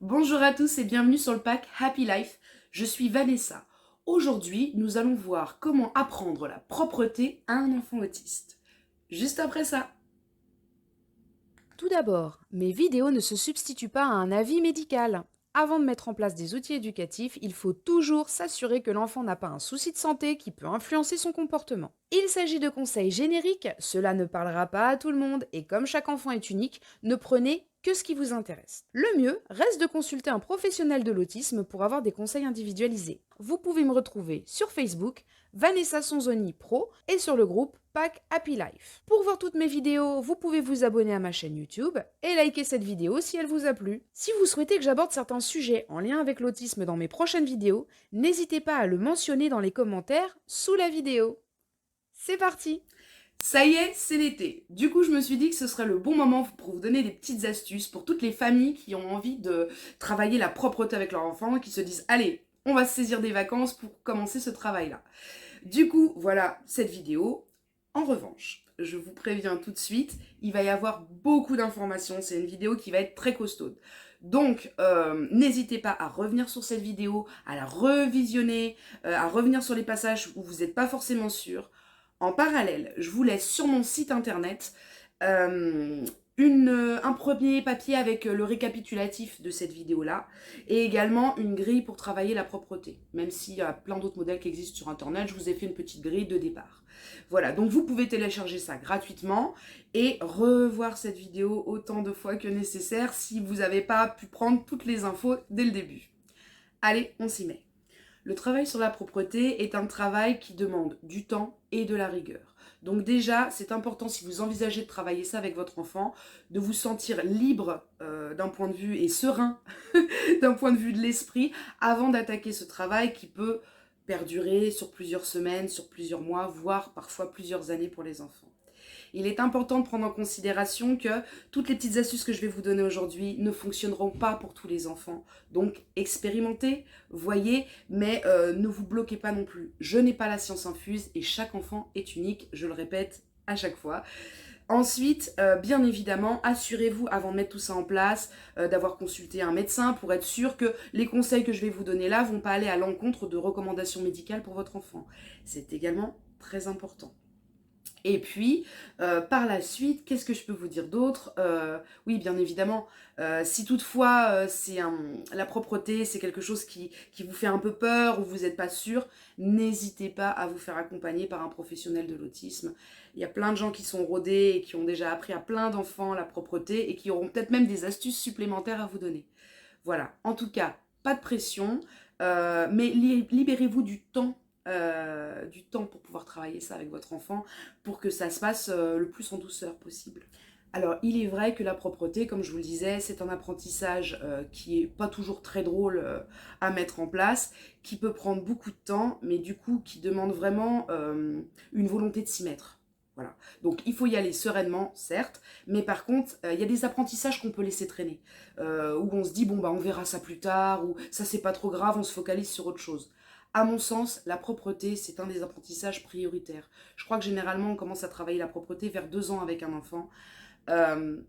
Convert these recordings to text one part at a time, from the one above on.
Bonjour à tous et bienvenue sur le pack Happy Life. Je suis Vanessa. Aujourd'hui, nous allons voir comment apprendre la propreté à un enfant autiste. Juste après ça. Tout d'abord, mes vidéos ne se substituent pas à un avis médical. Avant de mettre en place des outils éducatifs, il faut toujours s'assurer que l'enfant n'a pas un souci de santé qui peut influencer son comportement. Il s'agit de conseils génériques, cela ne parlera pas à tout le monde et comme chaque enfant est unique, ne prenez que ce qui vous intéresse. Le mieux reste de consulter un professionnel de l'autisme pour avoir des conseils individualisés. Vous pouvez me retrouver sur Facebook, Vanessa Sonzoni Pro et sur le groupe Pack Happy Life. Pour voir toutes mes vidéos, vous pouvez vous abonner à ma chaîne YouTube et liker cette vidéo si elle vous a plu. Si vous souhaitez que j'aborde certains sujets en lien avec l'autisme dans mes prochaines vidéos, n'hésitez pas à le mentionner dans les commentaires sous la vidéo. C'est parti! Ça y est, c'est l'été. Du coup, je me suis dit que ce serait le bon moment pour vous donner des petites astuces pour toutes les familles qui ont envie de travailler la propreté avec leur enfant, qui se disent allez, on va se saisir des vacances pour commencer ce travail-là. Du coup, voilà cette vidéo. En revanche, je vous préviens tout de suite, il va y avoir beaucoup d'informations. C'est une vidéo qui va être très costaude. Donc, n'hésitez pas à revenir sur cette vidéo, à la revisionner, à revenir sur les passages où vous n'êtes pas forcément sûr. En parallèle, je vous laisse sur mon site internet euh, un premier papier avec le récapitulatif de cette vidéo-là et également une grille pour travailler la propreté. Même s'il y a plein d'autres modèles qui existent sur internet, je vous ai fait une petite grille de départ. Voilà, donc vous pouvez télécharger ça gratuitement et revoir cette vidéo autant de fois que nécessaire si vous n'avez pas pu prendre toutes les infos dès le début. Allez, on s'y met. Le travail sur la propreté est un travail qui demande du temps et de la rigueur. Donc déjà, c'est important si vous envisagez de travailler ça avec votre enfant, de vous sentir libre d'un point de vue et serein d'un point de vue de l'esprit avant d'attaquer ce travail qui peut perdurer sur plusieurs semaines, sur plusieurs mois, voire parfois plusieurs années pour les enfants. Il est important de prendre en considération que toutes les petites astuces que je vais vous donner aujourd'hui ne fonctionneront pas pour tous les enfants. Donc expérimentez, voyez, mais ne vous bloquez pas non plus. Je n'ai pas la science infuse et chaque enfant est unique, je le répète à chaque fois. Ensuite, bien évidemment, assurez-vous avant de mettre tout ça en place, d'avoir consulté un médecin pour être sûr que les conseils que je vais vous donner là vont pas aller à l'encontre de recommandations médicales pour votre enfant. C'est également très important. Et puis, par la suite, qu'est-ce que je peux vous dire d'autre? Oui, bien évidemment, si toutefois la propreté, c'est quelque chose qui vous fait un peu peur ou vous n'êtes pas sûr, n'hésitez pas à vous faire accompagner par un professionnel de l'autisme. Il y a plein de gens qui sont rodés et qui ont déjà appris à plein d'enfants la propreté et qui auront peut-être même des astuces supplémentaires à vous donner. Voilà, en tout cas, pas de pression, mais libérez-vous du temps pour pouvoir travailler ça avec votre enfant pour que ça se passe le plus en douceur possible. Alors, il est vrai que la propreté, comme je vous le disais, c'est un apprentissage qui est pas toujours très drôle à mettre en place, qui peut prendre beaucoup de temps, mais du coup qui demande vraiment une volonté de s'y mettre. Voilà. Donc il faut y aller sereinement, certes, mais par contre, il y a des apprentissages qu'on peut laisser traîner, où on se dit, bon, bah on verra ça plus tard, ou ça c'est pas trop grave, on se focalise sur autre chose. À mon sens, la propreté, c'est un des apprentissages prioritaires. Je crois que généralement, on commence à travailler la propreté vers 2 ans avec un enfant.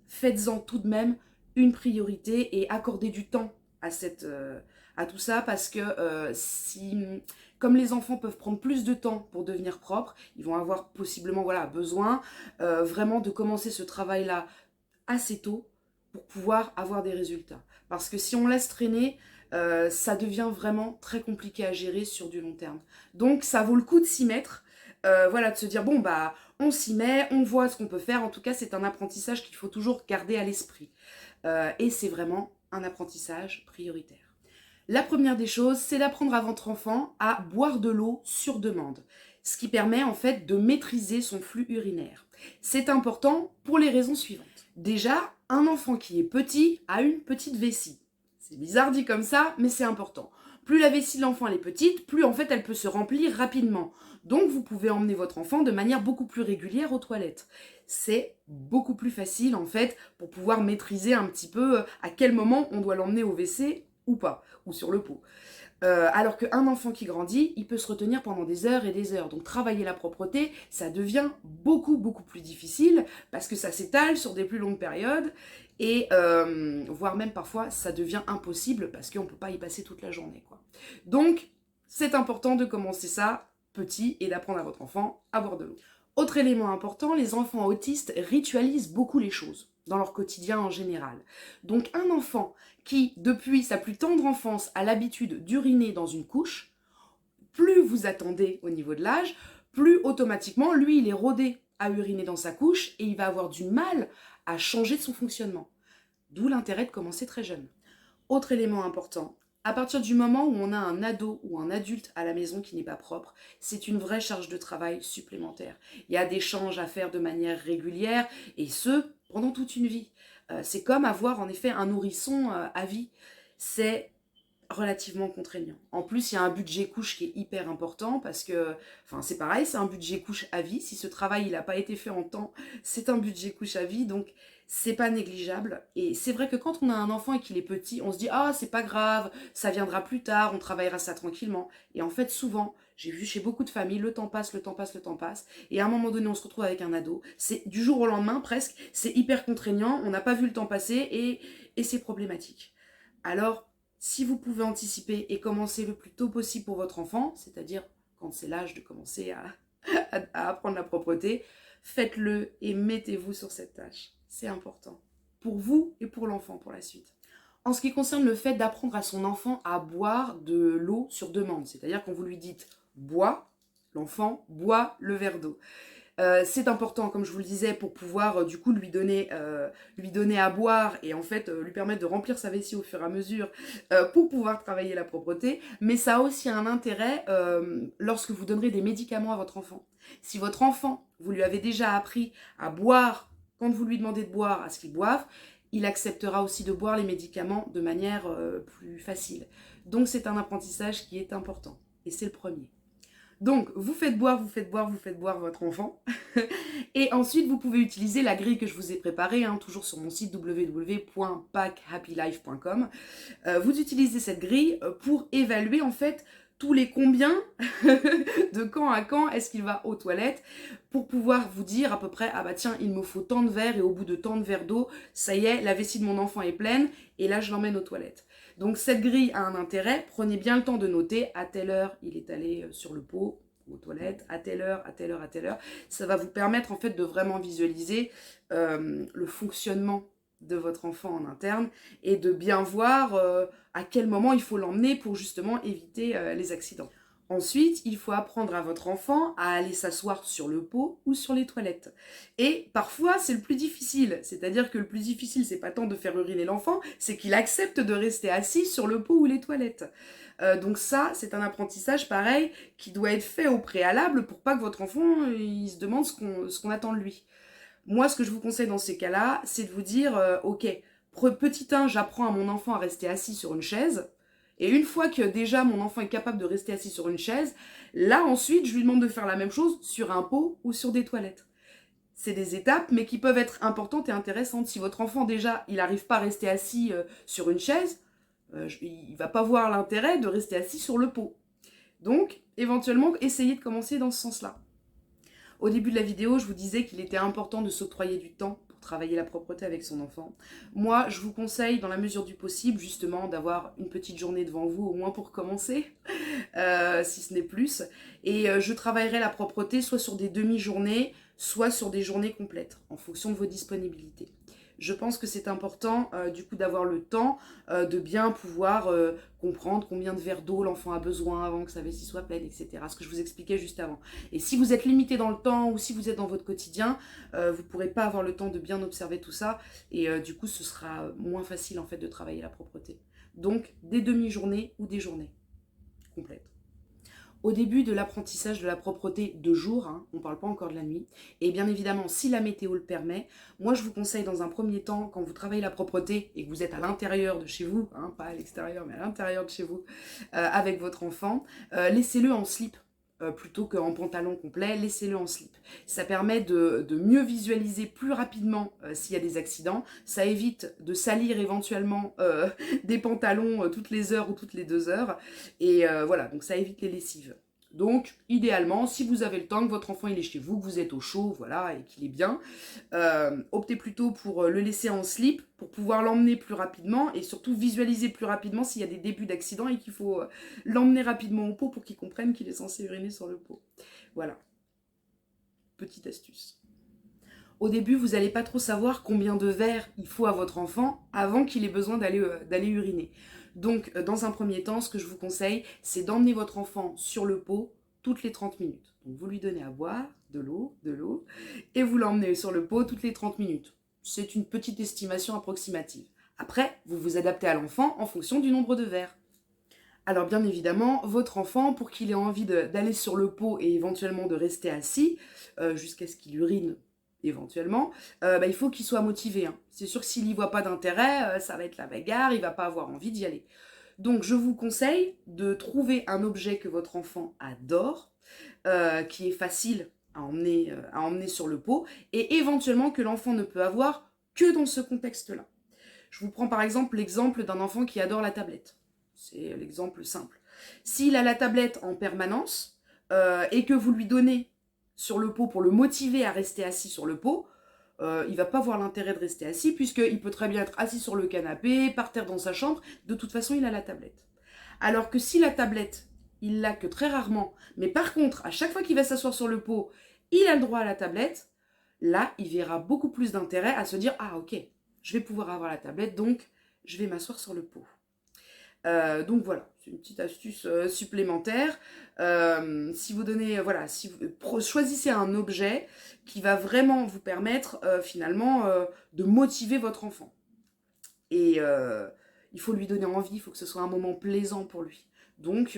Faites-en tout de même une priorité et accordez du temps à tout ça parce que comme les enfants peuvent prendre plus de temps pour devenir propres, ils vont avoir possiblement besoin vraiment de commencer ce travail-là assez tôt pour pouvoir avoir des résultats. Parce que si on laisse traîner, ça devient vraiment très compliqué à gérer sur du long terme. Donc ça vaut le coup de s'y mettre, de se dire bon bah on s'y met, on voit ce qu'on peut faire. En tout cas, c'est un apprentissage qu'il faut toujours garder à l'esprit. Et c'est vraiment un apprentissage prioritaire. La première des choses, c'est d'apprendre à votre enfant à boire de l'eau sur demande, ce qui permet en fait de maîtriser son flux urinaire. C'est important pour les raisons suivantes. Déjà, un enfant qui est petit a une petite vessie. C'est bizarre dit comme ça, mais c'est important. Plus la vessie de l'enfant est petite, plus en fait elle peut se remplir rapidement. Donc vous pouvez emmener votre enfant de manière beaucoup plus régulière aux toilettes. C'est beaucoup plus facile en fait pour pouvoir maîtriser un petit peu à quel moment on doit l'emmener au WC ou pas, ou sur le pot. Alors qu'un enfant qui grandit, il peut se retenir pendant des heures et des heures. Donc travailler la propreté, ça devient beaucoup, beaucoup plus difficile parce que ça s'étale sur des plus longues périodes et voire même parfois ça devient impossible parce qu'on ne peut pas y passer toute la journée, quoi. Donc c'est important de commencer ça petit et d'apprendre à votre enfant à boire de l'eau. Autre élément important, les enfants autistes ritualisent beaucoup les choses dans leur quotidien en général. Donc un enfant qui, depuis sa plus tendre enfance, a l'habitude d'uriner dans une couche, plus vous attendez au niveau de l'âge, plus automatiquement, lui, il est rodé à uriner dans sa couche et il va avoir du mal à changer de son fonctionnement. D'où l'intérêt de commencer très jeune. Autre élément important, à partir du moment où on a un ado ou un adulte à la maison qui n'est pas propre, c'est une vraie charge de travail supplémentaire. Il y a des changes à faire de manière régulière et ce, pendant toute une vie. C'est comme avoir en effet un nourrisson à vie. C'est relativement contraignant. En plus, il y a un budget couche qui est hyper important parce que, enfin, c'est pareil, c'est un budget couche à vie. Si ce travail il n'a pas été fait en temps, c'est un budget couche à vie, donc c'est pas négligeable. Et c'est vrai que quand on a un enfant et qu'il est petit, on se dit ah c'est pas grave, ça viendra plus tard, on travaillera ça tranquillement. Et en fait, souvent, j'ai vu chez beaucoup de familles, le temps passe, le temps passe, le temps passe, et à un moment donné, on se retrouve avec un ado. C'est du jour au lendemain presque, c'est hyper contraignant, on n'a pas vu le temps passer et c'est problématique. Alors si vous pouvez anticiper et commencer le plus tôt possible pour votre enfant, c'est-à-dire quand c'est l'âge de commencer à apprendre la propreté, faites-le et mettez-vous sur cette tâche. C'est important. Pour vous et pour l'enfant pour la suite. En ce qui concerne le fait d'apprendre à son enfant à boire de l'eau sur demande, c'est-à-dire quand vous lui dites « bois », l'enfant boit le verre d'eau. C'est important, comme je vous le disais, pour pouvoir du coup lui donner à boire et en fait lui permettre de remplir sa vessie au fur et à mesure pour pouvoir travailler la propreté. Mais ça a aussi un intérêt lorsque vous donnerez des médicaments à votre enfant. Si votre enfant, vous lui avez déjà appris à boire, quand vous lui demandez de boire, à ce qu'il boive, il acceptera aussi de boire les médicaments de manière plus facile. Donc c'est un apprentissage qui est important. Et c'est le premier. Donc, vous faites boire votre enfant. Et ensuite, vous pouvez utiliser la grille que je vous ai préparée, hein, toujours sur mon site www.packhappylife.com. Vous utilisez cette grille pour évaluer en fait tous les combien, de quand à quand est-ce qu'il va aux toilettes, pour pouvoir vous dire à peu près, ah bah tiens, il me faut tant de verres et au bout de tant de verres d'eau, ça y est, la vessie de mon enfant est pleine et là je l'emmène aux toilettes. Donc cette grille a un intérêt, prenez bien le temps de noter à telle heure il est allé sur le pot, aux toilettes, à telle heure, à telle heure, à telle heure. Ça va vous permettre en fait de vraiment visualiser le fonctionnement de votre enfant en interne et de bien voir à quel moment il faut l'emmener pour justement éviter les accidents. Ensuite, il faut apprendre à votre enfant à aller s'asseoir sur le pot ou sur les toilettes. Et parfois, c'est le plus difficile. C'est-à-dire que le plus difficile, c'est pas tant de faire uriner l'enfant, c'est qu'il accepte de rester assis sur le pot ou les toilettes. Donc ça, c'est un apprentissage pareil qui doit être fait au préalable pour pas que votre enfant il se demande ce qu'on attend de lui. Moi, ce que je vous conseille dans ces cas-là, c'est de vous dire, ok, petit 1, j'apprends à mon enfant à rester assis sur une chaise. Et une fois que déjà mon enfant est capable de rester assis sur une chaise, là ensuite je lui demande de faire la même chose sur un pot ou sur des toilettes. C'est des étapes mais qui peuvent être importantes et intéressantes. Si votre enfant déjà il n'arrive pas à rester assis sur une chaise, il ne va pas voir l'intérêt de rester assis sur le pot. Donc éventuellement essayez de commencer dans ce sens-là. Au début de la vidéo, je vous disais qu'il était important de s'octroyer du temps pour travailler la propreté avec son enfant. Moi, je vous conseille, dans la mesure du possible, justement, d'avoir une petite journée devant vous, au moins pour commencer, si ce n'est plus. Et je travaillerai la propreté soit sur des demi-journées, soit sur des journées complètes, en fonction de vos disponibilités. Je pense que c'est important du coup d'avoir le temps de bien pouvoir comprendre combien de verres d'eau l'enfant a besoin avant que sa vessie soit pleine, etc. Ce que je vous expliquais juste avant. Et si vous êtes limité dans le temps ou si vous êtes dans votre quotidien, vous ne pourrez pas avoir le temps de bien observer tout ça et du coup ce sera moins facile en fait de travailler la propreté. Donc des demi-journées ou des journées complètes. Au début de l'apprentissage de la propreté de jour, hein, on ne parle pas encore de la nuit, et bien évidemment si la météo le permet, moi je vous conseille dans un premier temps, quand vous travaillez la propreté et que vous êtes à l'intérieur de chez vous, hein, pas à l'extérieur mais à l'intérieur de chez vous, avec votre enfant, laissez-le en slip. plutôt qu'en pantalon complet, laissez-le en slip. Ça permet de mieux visualiser plus rapidement s'il y a des accidents. Ça évite de salir éventuellement des pantalons toutes les heures ou toutes les 2 heures. Et voilà, donc ça évite les lessives. Donc, idéalement, si vous avez le temps, que votre enfant il est chez vous, que vous êtes au chaud, voilà, et qu'il est bien, optez plutôt pour le laisser en slip, pour pouvoir l'emmener plus rapidement, et surtout visualiser plus rapidement s'il y a des débuts d'accident et qu'il faut l'emmener rapidement au pot pour qu'il comprenne qu'il est censé uriner sur le pot. Voilà, petite astuce. Au début, vous n'allez pas trop savoir combien de verres il faut à votre enfant avant qu'il ait besoin d'aller uriner. Donc, dans un premier temps, ce que je vous conseille, c'est d'emmener votre enfant sur le pot toutes les 30 minutes. Donc, vous lui donnez à boire de l'eau, et vous l'emmenez sur le pot toutes les 30 minutes. C'est une petite estimation approximative. Après, vous vous adaptez à l'enfant en fonction du nombre de verres. Alors bien évidemment, votre enfant, pour qu'il ait envie d'aller sur le pot et éventuellement de rester assis, jusqu'à ce qu'il urine éventuellement, il faut qu'il soit motivé. Hein. C'est sûr que s'il n'y voit pas d'intérêt, ça va être la bagarre, il va pas avoir envie d'y aller. Donc je vous conseille de trouver un objet que votre enfant adore, qui est facile à emmener sur le pot, et éventuellement que l'enfant ne peut avoir que dans ce contexte-là. Je vous prends par exemple l'exemple d'un enfant qui adore la tablette. C'est l'exemple simple. S'il a la tablette en permanence et que vous lui donnez sur le pot pour le motiver à rester assis sur le pot, il va pas voir l'intérêt de rester assis puisqu'il peut très bien être assis sur le canapé, par terre dans sa chambre. De toute façon, il a la tablette. Alors que si la tablette, il l'a que très rarement, mais par contre, à chaque fois qu'il va s'asseoir sur le pot, il a le droit à la tablette, là, il verra beaucoup plus d'intérêt à se dire « Ah ok, je vais pouvoir avoir la tablette, donc je vais m'asseoir sur le pot ». Donc voilà, c'est une petite astuce supplémentaire. Si vous donnez, si vous choisissez un objet qui va vraiment vous permettre finalement de motiver votre enfant. Et il faut lui donner envie, il faut que ce soit un moment plaisant pour lui. Donc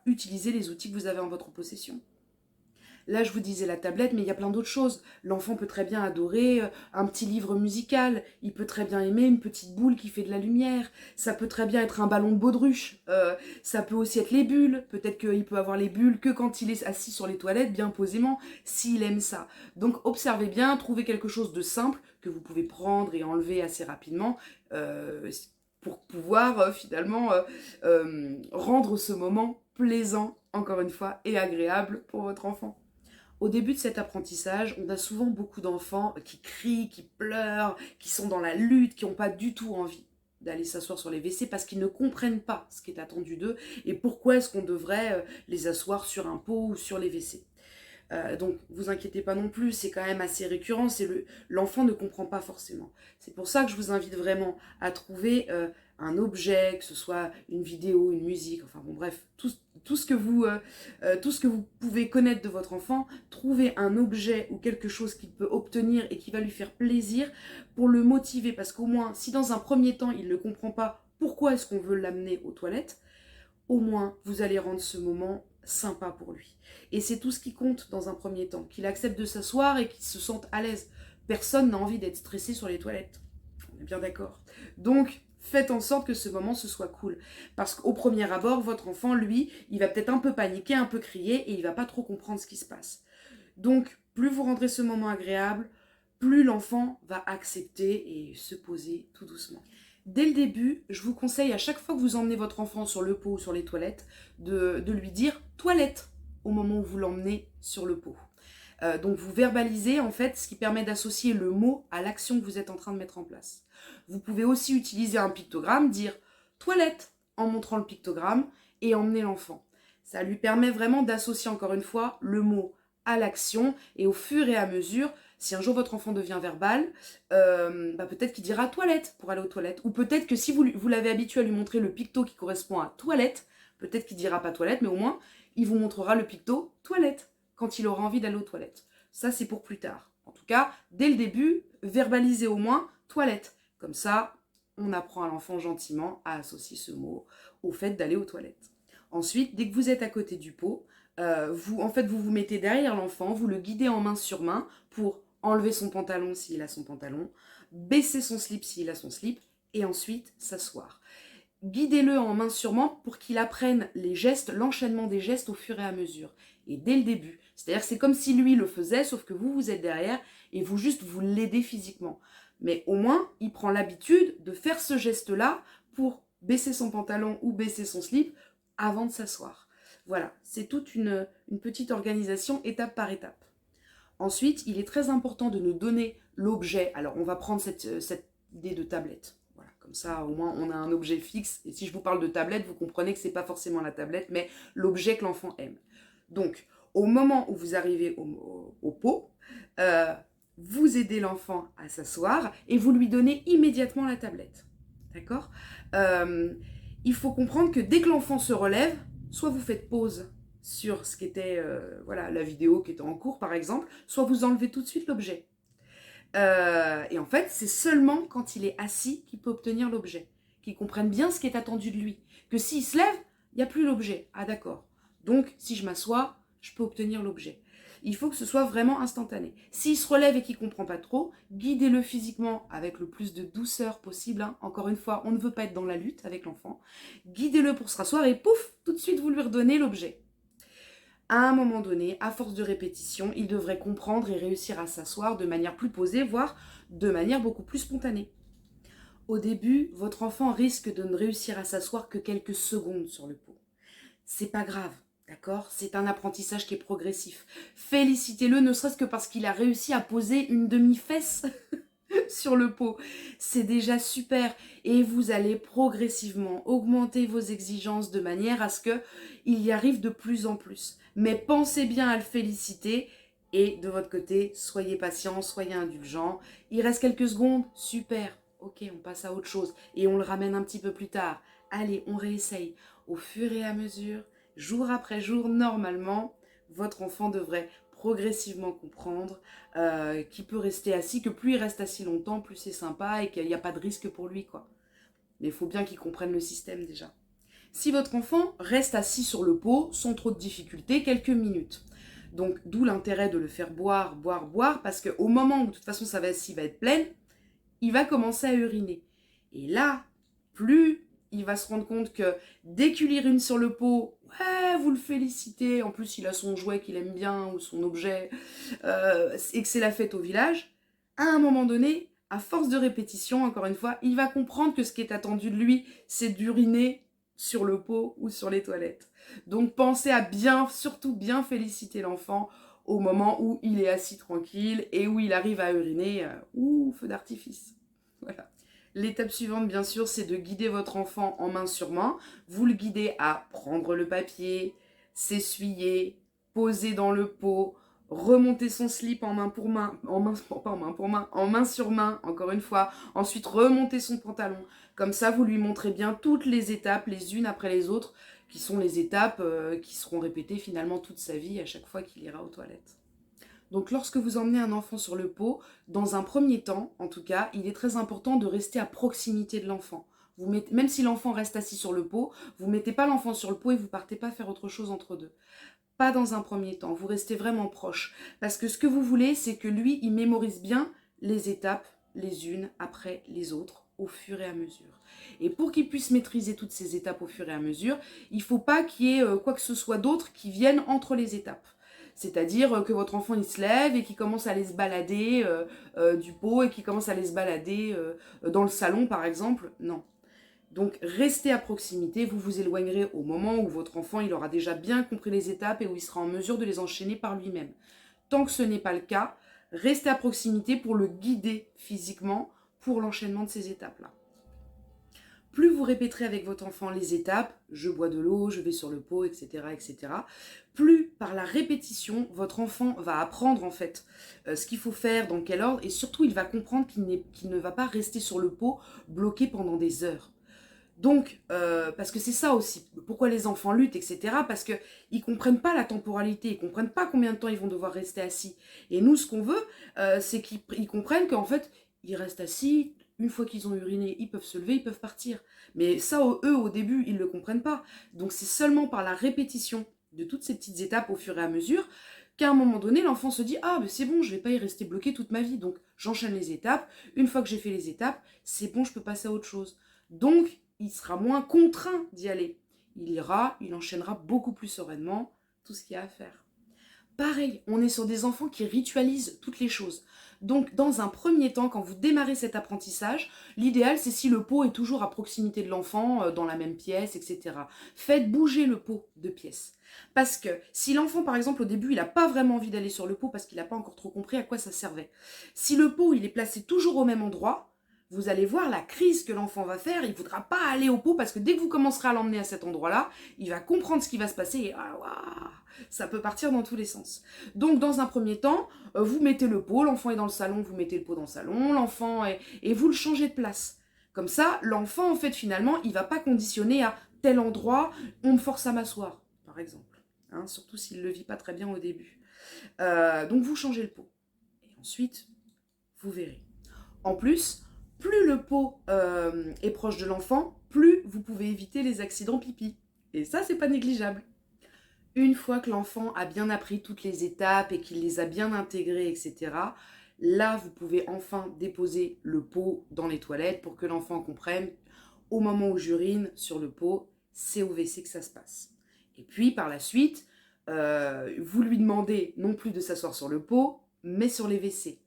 utilisez les outils que vous avez en votre possession. Là, je vous disais la tablette, mais il y a plein d'autres choses. L'enfant peut très bien adorer un petit livre musical. Il peut très bien aimer une petite boule qui fait de la lumière. Ça peut très bien être un ballon de baudruche. Ça peut aussi être les bulles. Peut-être qu'il peut avoir les bulles que quand il est assis sur les toilettes, bien posément, s'il aime ça. Donc, observez bien, trouvez quelque chose de simple que vous pouvez prendre et enlever assez rapidement pour pouvoir finalement rendre ce moment plaisant, encore une fois, et agréable pour votre enfant. Au début de cet apprentissage, on a souvent beaucoup d'enfants qui crient, qui pleurent, qui sont dans la lutte, qui n'ont pas du tout envie d'aller s'asseoir sur les WC parce qu'ils ne comprennent pas ce qui est attendu d'eux et pourquoi est-ce qu'on devrait les asseoir sur un pot ou sur les WC. Donc, vous inquiétez pas non plus, c'est quand même assez récurrent, l'enfant ne comprend pas forcément. C'est pour ça que je vous invite vraiment à trouver un objet, que ce soit une vidéo, une musique, enfin bon bref, tout ce que vous pouvez connaître de votre enfant, trouvez un objet ou quelque chose qu'il peut obtenir et qui va lui faire plaisir pour le motiver. Parce qu'au moins, si dans un premier temps, il ne comprend pas pourquoi est-ce qu'on veut l'amener aux toilettes, au moins, vous allez rendre ce moment sympa pour lui. Et c'est tout ce qui compte dans un premier temps, qu'il accepte de s'asseoir et qu'il se sente à l'aise. Personne n'a envie d'être stressé sur les toilettes. On est bien d'accord. Donc, faites en sorte que ce moment, ce soit cool. Parce qu'au premier abord, votre enfant, lui, il va peut-être un peu paniquer, un peu crier, et il va pas trop comprendre ce qui se passe. Donc, plus vous rendrez ce moment agréable, plus l'enfant va accepter et se poser tout doucement. Dès le début, je vous conseille à chaque fois que vous emmenez votre enfant sur le pot ou sur les toilettes, de lui dire « toilette » au moment où vous l'emmenez sur le pot. Donc vous verbalisez en fait ce qui permet d'associer le mot à l'action que vous êtes en train de mettre en place. Vous pouvez aussi utiliser un pictogramme, dire « toilette » en montrant le pictogramme et emmener l'enfant. Ça lui permet vraiment d'associer encore une fois le mot à l'action et au fur et à mesure, si un jour votre enfant devient verbal, peut-être qu'il dira toilette pour aller aux toilettes. Ou peut-être que si vous l'avez habitué à lui montrer le picto qui correspond à toilette, peut-être qu'il dira pas toilette, mais au moins il vous montrera le picto toilette quand il aura envie d'aller aux toilettes. Ça, c'est pour plus tard. En tout cas, dès le début, verbalisez au moins toilette. Comme ça, on apprend à l'enfant gentiment à associer ce mot au fait d'aller aux toilettes. Ensuite, dès que vous êtes à côté du pot, vous vous mettez derrière l'enfant, vous le guidez en main sur main pour enlever son pantalon s'il a son pantalon, baisser son slip s'il a son slip, et ensuite s'asseoir. guidez-le en main sur main pour qu'il apprenne les gestes, l'enchaînement des gestes au fur et à mesure. Et dès le début. C'est-à-dire que c'est comme si lui le faisait, sauf que vous êtes derrière et vous l'aidez physiquement. Mais au moins, il prend l'habitude de faire ce geste-là pour baisser son pantalon ou baisser son slip avant de s'asseoir. Voilà, c'est toute une petite organisation étape par étape. Ensuite, il est très important de nous donner l'objet. Alors, on va prendre cette idée de tablette. Voilà, comme ça, au moins, on a un objet fixe. Et si je vous parle de tablette, vous comprenez que ce n'est pas forcément la tablette, mais l'objet que l'enfant aime. Donc, au moment où vous arrivez au pot, vous aidez l'enfant à s'asseoir et vous lui donnez immédiatement la tablette. D'accord ? Il faut comprendre que dès que l'enfant se relève, soit vous faites pause sur ce qui était la vidéo qui était en cours par exemple, soit vous enlevez tout de suite l'objet. Et en fait, c'est seulement quand il est assis qu'il peut obtenir l'objet, qu'il comprenne bien ce qui est attendu de lui. Que s'il se lève, il n'y a plus l'objet. Ah d'accord. Donc, si je m'assois, je peux obtenir l'objet. Il faut que ce soit vraiment instantané. S'il se relève et qu'il ne comprend pas trop, guidez-le physiquement avec le plus de douceur possible. Hein. Encore une fois, on ne veut pas être dans la lutte avec l'enfant. Guidez-le pour se rasseoir et pouf, tout de suite, vous lui redonnez l'objet. À un moment donné, à force de répétition, il devrait comprendre et réussir à s'asseoir de manière plus posée, voire de manière beaucoup plus spontanée. Au début, votre enfant risque de ne réussir à s'asseoir que quelques secondes sur le pot. C'est pas grave, d'accord ? C'est un apprentissage qui est progressif. Félicitez-le, ne serait-ce que parce qu'il a réussi à poser une demi-fesse sur le pot. C'est déjà super. Et vous allez progressivement augmenter vos exigences de manière à ce qu'il y arrive de plus en plus. Mais pensez bien à le féliciter. Et de votre côté, soyez patient, soyez indulgent. Il reste quelques secondes, super. Ok, on passe à autre chose. Et on le ramène un petit peu plus tard. Allez, on réessaye. Au fur et à mesure, jour après jour, normalement, votre enfant devrait progressivement comprendre qu'il peut rester assis, que plus il reste assis longtemps, plus c'est sympa et qu'il n'y a pas de risque pour lui, quoi. Mais il faut bien qu'il comprenne le système déjà. Si votre enfant reste assis sur le pot, sans trop de difficultés, quelques minutes. Donc, d'où l'intérêt de le faire boire, parce qu'au moment où de toute façon sa vessie va être pleine, il va commencer à uriner. Et là, plus il va se rendre compte que dès qu'il urine sur le pot, ouais, vous le félicitez, en plus il a son jouet qu'il aime bien, ou son objet, et que c'est la fête au village, à un moment donné, à force de répétition, encore une fois, il va comprendre que ce qui est attendu de lui, c'est d'uriner sur le pot ou sur les toilettes. Donc pensez à surtout bien féliciter l'enfant au moment où il est assis tranquille et où il arrive à uriner, feu d'artifice. Voilà. L'étape suivante, bien sûr, c'est de guider votre enfant en main sur main. Vous le guidez à prendre le papier, s'essuyer, poser dans le pot, remonter son slip en main sur main, encore une fois. Ensuite, remonter son pantalon. Comme ça, vous lui montrez bien toutes les étapes, les unes après les autres, qui sont les étapes qui seront répétées finalement toute sa vie à chaque fois qu'il ira aux toilettes. Donc lorsque vous emmenez un enfant sur le pot, dans un premier temps, en tout cas, il est très important de rester à proximité de l'enfant. Même si l'enfant reste assis sur le pot, vous ne mettez pas l'enfant sur le pot et vous ne partez pas faire autre chose entre deux. Pas dans un premier temps, vous restez vraiment proche. Parce que ce que vous voulez, c'est que lui, il mémorise bien les étapes, les unes après les autres, au fur et à mesure. Et pour qu'il puisse maîtriser toutes ces étapes au fur et à mesure, il ne faut pas qu'il y ait quoi que ce soit d'autre qui vienne entre les étapes. C'est-à-dire que votre enfant il se lève et qu'il commence à aller se balader du pot et qu'il commence à aller se balader dans le salon par exemple. Non. Donc restez à proximité, vous vous éloignerez au moment où votre enfant il aura déjà bien compris les étapes et où il sera en mesure de les enchaîner par lui-même. Tant que ce n'est pas le cas, restez à proximité pour le guider physiquement pour l'enchaînement de ces étapes-là. Plus vous répéterez avec votre enfant les étapes, je bois de l'eau, je vais sur le pot, etc., plus par la répétition, votre enfant va apprendre en fait ce qu'il faut faire, dans quel ordre, et surtout il va comprendre qu'il ne va pas rester sur le pot bloqué pendant des heures. Donc, parce que c'est ça aussi, pourquoi les enfants luttent, etc., parce qu'ils ne comprennent pas la temporalité, ils ne comprennent pas combien de temps ils vont devoir rester assis. Et nous, ce qu'on veut, c'est qu'ils comprennent qu'en fait, ils restent assis. Une fois qu'ils ont uriné, ils peuvent se lever, ils peuvent partir. Mais ça, eux, au début, ils ne le comprennent pas. Donc c'est seulement par la répétition de toutes ces petites étapes au fur et à mesure qu'à un moment donné, l'enfant se dit « Ah, mais c'est bon, je ne vais pas y rester bloqué toute ma vie. Donc j'enchaîne les étapes. Une fois que j'ai fait les étapes, c'est bon, je peux passer à autre chose. » Donc, il sera moins contraint d'y aller. Il ira, il enchaînera beaucoup plus sereinement tout ce qu'il y a à faire. Pareil, on est sur des enfants qui ritualisent toutes les choses. Donc, dans un premier temps, quand vous démarrez cet apprentissage, l'idéal, c'est si le pot est toujours à proximité de l'enfant, dans la même pièce, etc. Faites bouger le pot de pièce. Parce que si l'enfant, par exemple, au début, il n'a pas vraiment envie d'aller sur le pot parce qu'il n'a pas encore trop compris à quoi ça servait. Si le pot, il est placé toujours au même endroit, vous allez voir la crise que l'enfant va faire. Il ne voudra pas aller au pot parce que dès que vous commencerez à l'emmener à cet endroit-là, il va comprendre ce qui va se passer et ça peut partir dans tous les sens. Donc, dans un premier temps, vous mettez le pot, l'enfant est dans le salon, vous mettez le pot dans le salon, et vous le changez de place. Comme ça, l'enfant, en fait, finalement, il ne va pas conditionner à tel endroit, on me force à m'asseoir, par exemple. Hein, surtout s'il ne le vit pas très bien au début. Donc, vous changez le pot. Et ensuite, vous verrez. En plus, plus le pot est proche de l'enfant, plus vous pouvez éviter les accidents pipi. Et ça, c'est pas négligeable. Une fois que l'enfant a bien appris toutes les étapes et qu'il les a bien intégrées, etc., là, vous pouvez enfin déposer le pot dans les toilettes pour que l'enfant comprenne, au moment où j'urine sur le pot, c'est au WC que ça se passe. Et puis, par la suite, vous lui demandez non plus de s'asseoir sur le pot, mais sur les WC.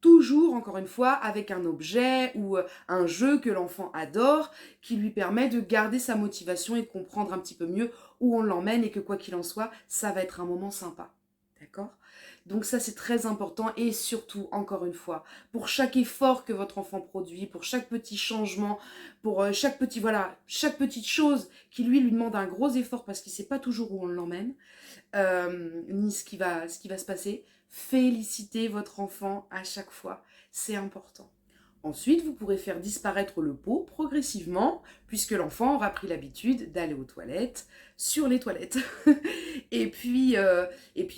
Toujours, encore une fois, avec un objet ou un jeu que l'enfant adore, qui lui permet de garder sa motivation et de comprendre un petit peu mieux où on l'emmène et que quoi qu'il en soit, ça va être un moment sympa. D'accord ? Donc ça, c'est très important et surtout, encore une fois, pour chaque effort que votre enfant produit, pour chaque petit changement, pour chaque petite chose qui lui demande un gros effort parce qu'il ne sait pas toujours où on l'emmène, ni ce qui va se passer, félicitez votre enfant à chaque fois, c'est important. Ensuite, vous pourrez faire disparaître le pot progressivement, puisque l'enfant aura pris l'habitude d'aller aux toilettes, sur les toilettes. et puis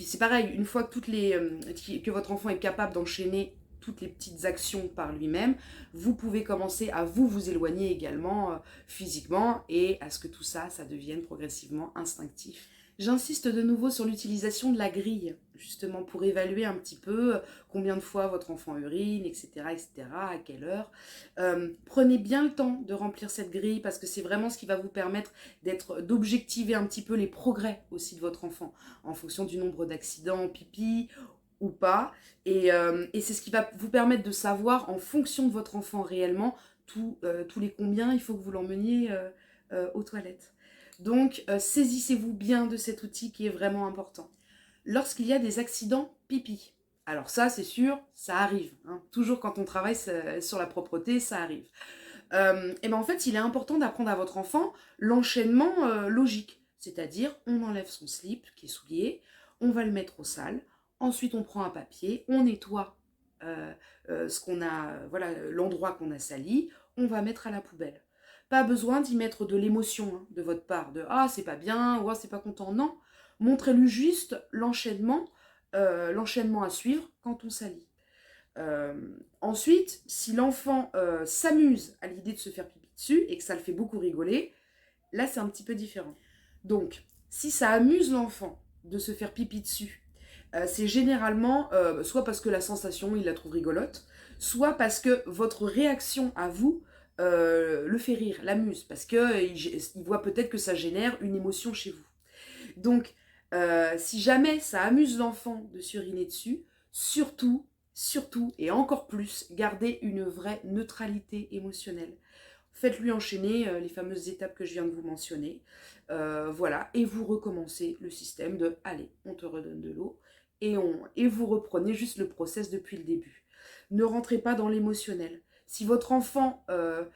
c'est pareil, une fois que votre enfant est capable d'enchaîner toutes les petites actions par lui-même, vous pouvez commencer à vous éloigner également physiquement et à ce que tout ça devienne progressivement instinctif. J'insiste de nouveau sur l'utilisation de la grille, justement pour évaluer un petit peu combien de fois votre enfant urine, etc., à quelle heure. Prenez bien le temps de remplir cette grille parce que c'est vraiment ce qui va vous permettre d'objectiver un petit peu les progrès aussi de votre enfant en fonction du nombre d'accidents pipi ou pas. Et c'est ce qui va vous permettre de savoir en fonction de votre enfant réellement tous les combien il faut que vous l'emmeniez aux toilettes. Donc, saisissez-vous bien de cet outil qui est vraiment important. Lorsqu'il y a des accidents pipi, alors ça, c'est sûr, ça arrive. Hein. Toujours quand on travaille sur la propreté, ça arrive. Et ben en fait, il est important d'apprendre à votre enfant l'enchaînement logique. C'est-à-dire, on enlève son slip, qui est souillé, on va le mettre au sale, ensuite on prend un papier, on nettoie l'endroit qu'on a sali, on va mettre à la poubelle. Pas besoin d'y mettre de l'émotion de votre part, de « ah, c'est pas bien » ou « ah, c'est pas content ». Non, montrez-lui juste l'enchaînement à suivre quand on salit. Ensuite, si l'enfant s'amuse à l'idée de se faire pipi dessus et que ça le fait beaucoup rigoler, là, c'est un petit peu différent. Donc, si ça amuse l'enfant de se faire pipi dessus, c'est généralement soit parce que la sensation, il la trouve rigolote, soit parce que votre réaction à vous le fait rire, l'amuse, parce qu'il voit peut-être que ça génère une émotion chez vous. Donc, si jamais ça amuse l'enfant de s'uriner dessus, surtout, et encore plus, gardez une vraie neutralité émotionnelle. Faites-lui enchaîner les fameuses étapes que je viens de vous mentionner. Voilà, et vous recommencez le système de « allez, on te redonne de l'eau » et vous reprenez juste le process depuis le début. Ne rentrez pas dans l'émotionnel. Si votre enfant,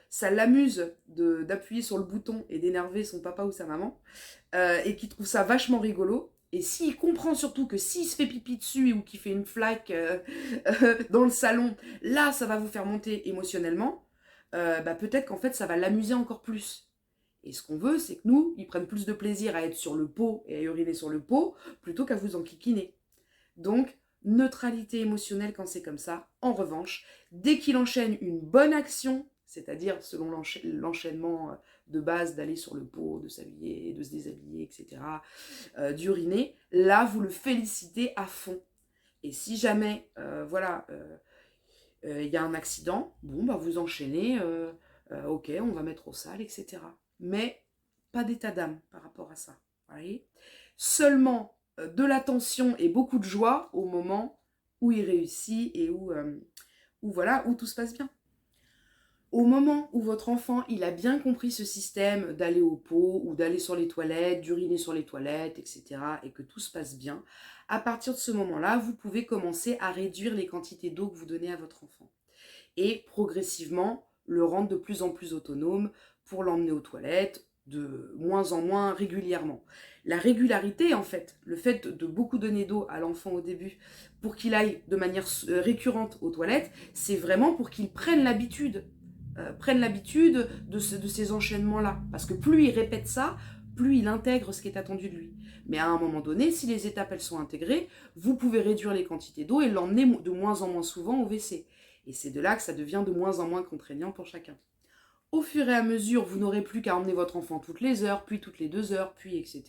ça l'amuse d'appuyer sur le bouton et d'énerver son papa ou sa maman, et qu'il trouve ça vachement rigolo, et s'il comprend surtout que s'il se fait pipi dessus ou qu'il fait une flaque dans le salon, là, ça va vous faire monter émotionnellement, peut-être qu'en fait, ça va l'amuser encore plus. Et ce qu'on veut, c'est que nous, ils prennent plus de plaisir à être sur le pot et à uriner sur le pot, plutôt qu'à vous enquiquiner. Donc, neutralité émotionnelle quand c'est comme ça. En revanche, dès qu'il enchaîne une bonne action, c'est-à-dire selon l'enchaînement de base d'aller sur le pot, de s'habiller, de se déshabiller, etc., d'uriner, là, vous le félicitez à fond. Et si jamais, y a un accident, vous enchaînez Ok, on va mettre au sale, etc. Mais pas d'état d'âme par rapport à ça. Vous voyez, seulement de l'attention et beaucoup de joie au moment où il réussit et où voilà, où tout se passe bien. Au moment où votre enfant il a bien compris ce système d'aller au pot ou d'aller sur les toilettes, d'uriner sur les toilettes, etc., et que tout se passe bien, à partir de ce moment-là, vous pouvez commencer à réduire les quantités d'eau que vous donnez à votre enfant. Et progressivement, le rendre de plus en plus autonome pour l'emmener aux toilettes de moins en moins régulièrement. La régularité, en fait, le fait de beaucoup donner d'eau à l'enfant au début pour qu'il aille de manière récurrente aux toilettes, c'est vraiment pour qu'il prenne l'habitude de ces enchaînements-là. Parce que plus il répète ça, plus il intègre ce qui est attendu de lui. Mais à un moment donné, si les étapes elles sont intégrées, vous pouvez réduire les quantités d'eau et l'emmener de moins en moins souvent au WC. Et c'est de là que ça devient de moins en moins contraignant pour chacun. Au fur et à mesure, vous n'aurez plus qu'à emmener votre enfant toutes les heures, puis toutes les 2 heures, puis etc.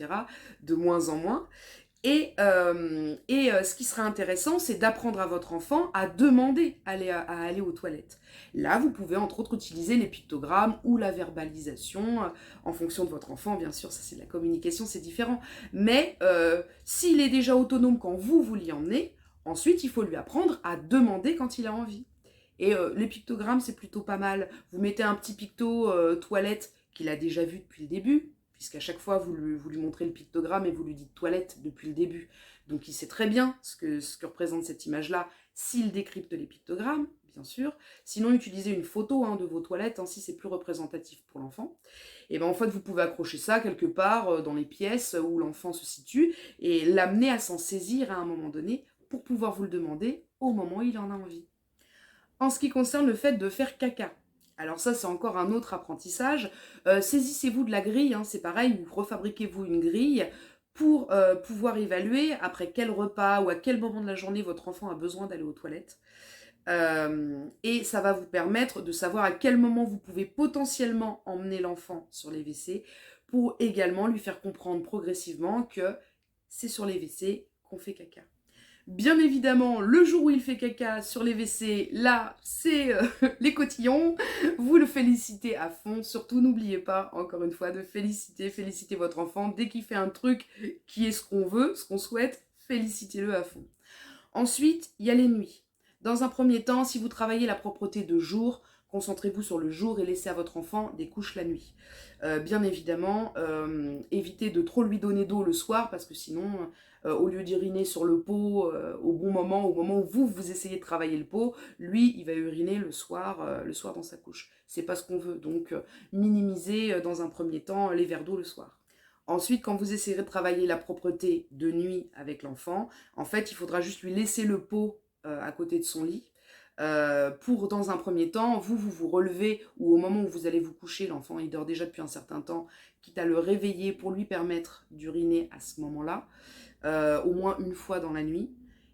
De moins en moins. Ce qui sera intéressant, c'est d'apprendre à votre enfant à demander à aller aux toilettes. Là, vous pouvez entre autres utiliser les pictogrammes ou la verbalisation, en fonction de votre enfant, bien sûr, ça c'est de la communication, c'est différent. Mais s'il est déjà autonome quand vous l'y emmenez, ensuite il faut lui apprendre à demander quand il a envie. Et les pictogrammes, c'est plutôt pas mal. Vous mettez un petit picto toilette qu'il a déjà vu depuis le début, puisqu'à chaque fois, vous lui montrez le pictogramme et vous lui dites toilette depuis le début. Donc il sait très bien ce que représente cette image-là, s'il décrypte les pictogrammes, bien sûr. Sinon, utilisez une photo de vos toilettes, si c'est plus représentatif pour l'enfant. Et bien en fait, vous pouvez accrocher ça quelque part dans les pièces où l'enfant se situe et l'amener à s'en saisir à un moment donné pour pouvoir vous le demander au moment où il en a envie. En ce qui concerne le fait de faire caca, alors ça c'est encore un autre apprentissage, saisissez-vous de la grille, c'est pareil, vous refabriquez-vous une grille pour pouvoir évaluer après quel repas ou à quel moment de la journée votre enfant a besoin d'aller aux toilettes. Et ça va vous permettre de savoir à quel moment vous pouvez potentiellement emmener l'enfant sur les WC pour également lui faire comprendre progressivement que c'est sur les WC qu'on fait caca. Bien évidemment, le jour où il fait caca sur les WC, là, c'est les cotillons. Vous le félicitez à fond. Surtout, n'oubliez pas, encore une fois, de féliciter votre enfant. Dès qu'il fait un truc qui est ce qu'on veut, ce qu'on souhaite, félicitez-le à fond. Ensuite, il y a les nuits. Dans un premier temps, si vous travaillez la propreté de jour, concentrez-vous sur le jour et laissez à votre enfant des couches la nuit. Bien évidemment, évitez de trop lui donner d'eau le soir parce que sinon, au lieu d'uriner sur le pot au moment où vous essayez de travailler le pot, lui, il va uriner le soir dans sa couche. C'est pas ce qu'on veut, donc minimisez dans un premier temps les verres d'eau le soir. Ensuite, quand vous essayerez de travailler la propreté de nuit avec l'enfant, en fait, il faudra juste lui laisser le pot à côté de son lit. Pour, dans un premier temps, vous relevez, ou au moment où vous allez vous coucher, l'enfant il dort déjà depuis un certain temps, quitte à le réveiller pour lui permettre d'uriner à ce moment-là, au moins une fois dans la nuit.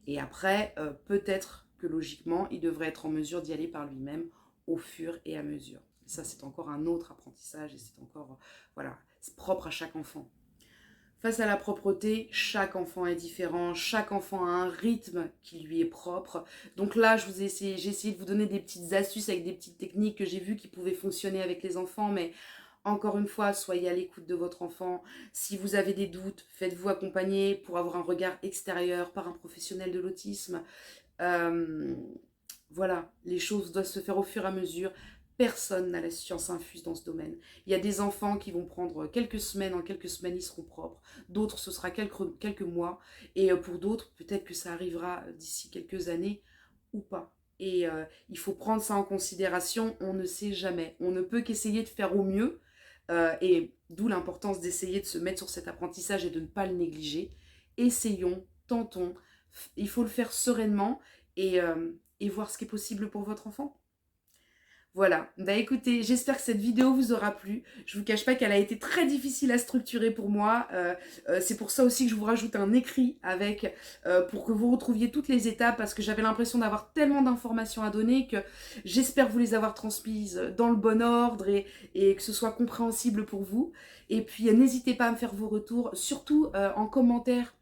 Et après, peut-être que logiquement, il devrait être en mesure d'y aller par lui-même au fur et à mesure. Ça, c'est encore un autre apprentissage et c'est encore, voilà, c'est propre à chaque enfant. Face à la propreté, chaque enfant est différent, chaque enfant a un rythme qui lui est propre. Donc là, j'ai essayé de vous donner des petites astuces avec des petites techniques que j'ai vues qui pouvaient fonctionner avec les enfants, mais encore une fois, soyez à l'écoute de votre enfant. Si vous avez des doutes, faites-vous accompagner pour avoir un regard extérieur par un professionnel de l'autisme. Voilà, les choses doivent se faire au fur et à mesure. Personne n'a la science infuse dans ce domaine. Il y a des enfants qui vont prendre quelques semaines, en quelques semaines ils seront propres. D'autres, ce sera quelques mois. Et pour d'autres, peut-être que ça arrivera d'ici quelques années ou pas. Et il faut prendre ça en considération, on ne sait jamais. On ne peut qu'essayer de faire au mieux. Et d'où l'importance d'essayer de se mettre sur cet apprentissage et de ne pas le négliger. Essayons, tentons. Il faut le faire sereinement et voir ce qui est possible pour votre enfant. Voilà, bah écoutez, j'espère que cette vidéo vous aura plu. Je vous cache pas qu'elle a été très difficile à structurer pour moi. C'est pour ça aussi que je vous rajoute un écrit avec, pour que vous retrouviez toutes les étapes, parce que j'avais l'impression d'avoir tellement d'informations à donner que j'espère vous les avoir transmises dans le bon ordre et que ce soit compréhensible pour vous. Et puis n'hésitez pas à me faire vos retours, surtout en commentaire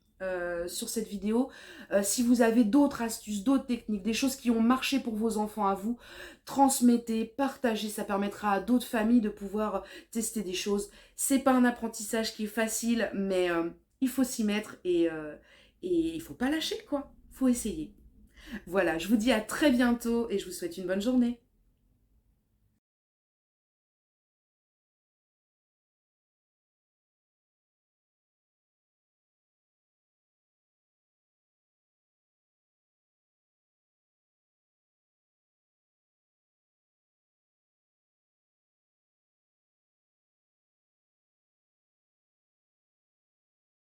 sur cette vidéo. Si vous avez d'autres astuces, d'autres techniques, des choses qui ont marché pour vos enfants à vous, transmettez, partagez, ça permettra à d'autres familles de pouvoir tester des choses. C'est pas un apprentissage qui est facile, mais il faut s'y mettre et il faut pas lâcher quoi, faut essayer. Voilà, je vous dis à très bientôt et je vous souhaite une bonne journée.